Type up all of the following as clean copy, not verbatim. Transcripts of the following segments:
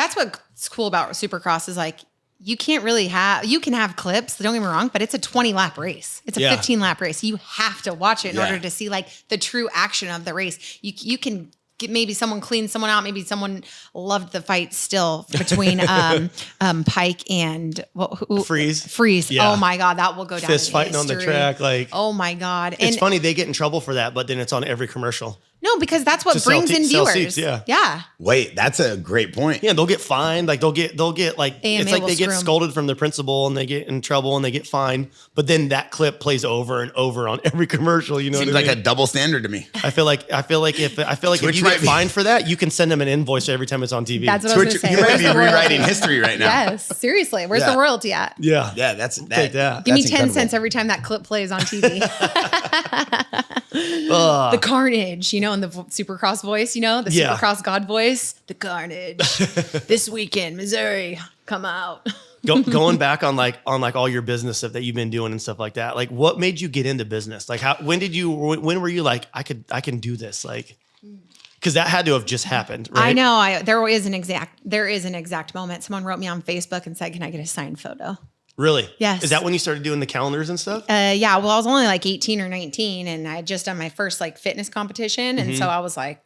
that's what's cool about Supercross is like, you can have clips, don't get me wrong, but it's a 20 lap race. It's a 15 lap race. You have to watch it in order to see like the true action of the race. You can get maybe someone clean someone out. Maybe someone loved the fight still between Pike and Freeze. Yeah. Oh my God, that will go down. Fist fighting on the track. Like, oh my God. It's funny. They get in trouble for that, but then it's on every commercial. No, because that's what brings in viewers. Seats, yeah. Yeah. Wait, that's a great point. Yeah, they'll get fined. Like they'll get like AMA it's like they get scolded from the principal and they get in trouble and they get fined. But then that clip plays over and over on every commercial. You know, seems like a double standard to me. I feel like if you get fined for that, you can send them an invoice every time it's on TV. That's what I was going to say. You might be rewriting history right now. Yes, seriously. Where's the royalty at? Yeah, that. Give me 10 cents every time that clip plays on TV. The carnage, you know, in the Supercross voice, you know, the Supercross God voice, the carnage. This weekend, Missouri, come out. Going back on all your business stuff that you've been doing and stuff like that. Like, what made you get into business? Like, when were you like, I can do this? Like, because that had to have just happened, right? I know. There is an exact moment. Someone wrote me on Facebook and said, "Can I get a signed photo?" Really? Yes. Is that when you started doing the calendars and stuff? Yeah. Well, I was only like 18 or 19 and I had just done my first like fitness competition. And so I was like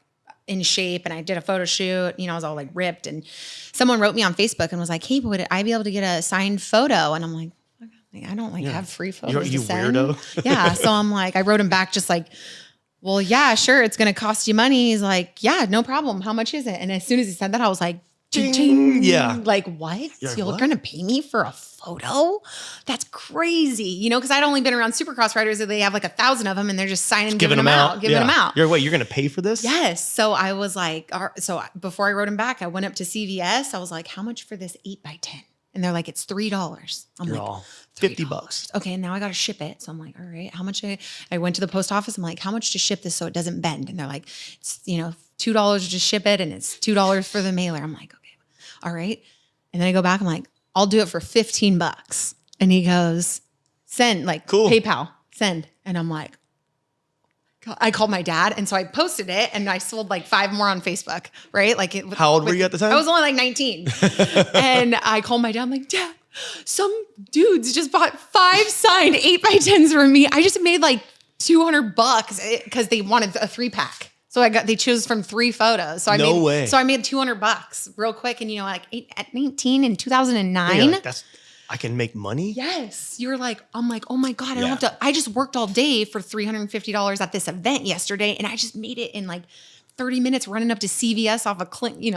in shape and I did a photo shoot, you know, I was all like ripped and someone wrote me on Facebook and was like, "Hey, would I be able to get a signed photo?" And I'm like, I don't have free photos. You to send. weirdo. Yeah. So I'm like, I wrote him back just like, "Well, yeah, sure. It's going to cost you money." He's like, "Yeah, no problem. How much is it?" And as soon as he said that, I was like, ching. Yeah. Like, what? You're going to pay me for a photo? That's crazy. You know, because I'd only been around Supercross riders that they have like 1,000 of them and they're just giving them out. You're going to pay for this? Yes. So I was like, so before I wrote him back, I went up to CVS. I was like, "How much for this 8x10? And they're like, "It's $3. I'm You're like, all $50. Okay. And now I got to ship it. So I'm like, all right, how much? I went to the post office. I'm like, "How much to ship this so it doesn't bend?" And they're like, "It's, $2 to just ship it. And it's $2 for the mailer." I'm like, "Okay, all right." And then I go back. I'm like, "I'll do it for $15. And he goes, "Send, like, cool. PayPal, send." And I'm like, I called my dad. And so I posted it and I sold like 5 more on Facebook, right? Like, how old were you at the time? I was only like 19. And I called my dad. I'm like, "Dad, some dudes just bought 5 signed 8x10s from me. I just made like $200 because they wanted a 3-pack. So they chose from 3 photos. So No way. So I made $200 real quick. And at 19 in 2009. Like, I can make money? Yes. I'm like, oh my God, I don't have to. I just worked all day for $350 at this event yesterday. And I just made it in like 30 minutes running up to CVS off of Clinton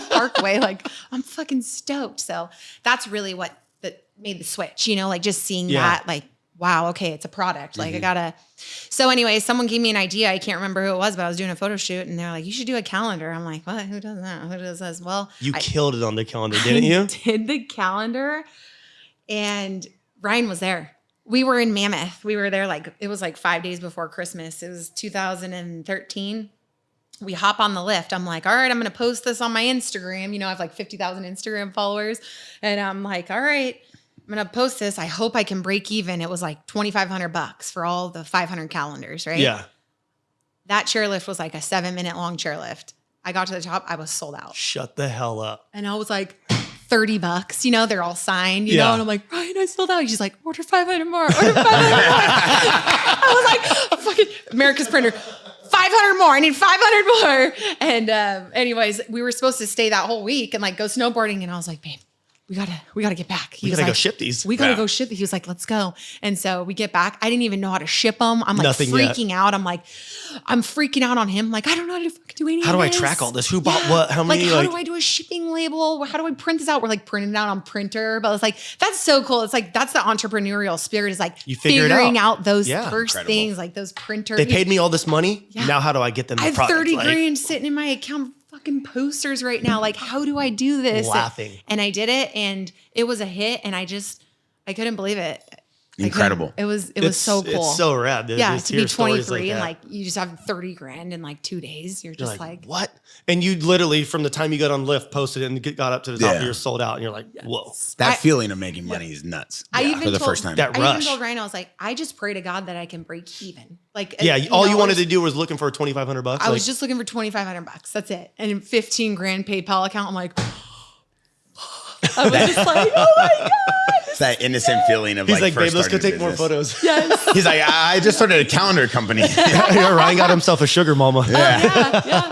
Parkway. Like, I'm fucking stoked. So that's really what made the switch, like just seeing that, like, wow, okay, it's a product. Like I gotta. So anyway, someone gave me an idea. I can't remember who it was, but I was doing a photo shoot and they're like, "You should do a calendar." I'm like, "What? Who does that? Who does this?" Well, you killed it on the calendar, didn't you? Did the calendar. And Ryan was there. We were in Mammoth. We were there it was like 5 days before Christmas. It was 2013. We hop on the lift. I'm like, all right, I'm going to post this on my Instagram. I have like 50,000 Instagram followers. And I'm like, all right, I'm going to post this. I hope I can break even. It was like $2,500 for all the 500 calendars, right? Yeah. That chairlift was like a 7-minute long chairlift. I got to the top. I was sold out. Shut the hell up. And I was like, $30, they're all signed, and I'm like, "Ryan, I sold out." She's like, "Order 500 more, order 500 more." I was like, fucking America's printer, 500 more. I need 500 more. And anyways, we were supposed to stay that whole week and like go snowboarding. And I was like, "Babe, we gotta get back." We gotta go ship these. We gotta go ship these. He was like, "Let's go." And so we get back. I didn't even know how to ship them. I'm like freaking out. I'm freaking out on him. Like, I don't know how to fucking do anything. How do I track all this? Who bought what? How many? How do I do a shipping label? How do I print this out? We're like printing it out on printer. But it's like, that's so cool. It's like, that's the entrepreneurial spirit, is like figuring out those first things, like those printers. They paid me all this money. Yeah. Now how do I get them the product? I have 30 grand sitting in my account, fucking posters right now. Like, how do I do this? Laughing. And I did it and it was a hit and I couldn't believe it. Incredible. It was so cool. It's so rad. Yeah, to be 23 and like you just have 30 grand in like 2 days. You're just like, what? And you literally, from the time you got on Lyft, posted it and got up to the top and you're sold out and you're like, whoa. That feeling of making money is nuts. For the first time. That rush. I even told Ryan, I was like, I just pray to God that I can break even. Like, all you wanted to do was looking for $2,500. I was just looking for $2,500. That's it. And 15 grand PayPal account. I'm like, I was just like, oh my God. It's that innocent feeling of He's like, first babe, let's go starting take more business. photos. Yes. He's like, I just started a calendar company. Ryan got himself a sugar mama. Yeah. Yeah.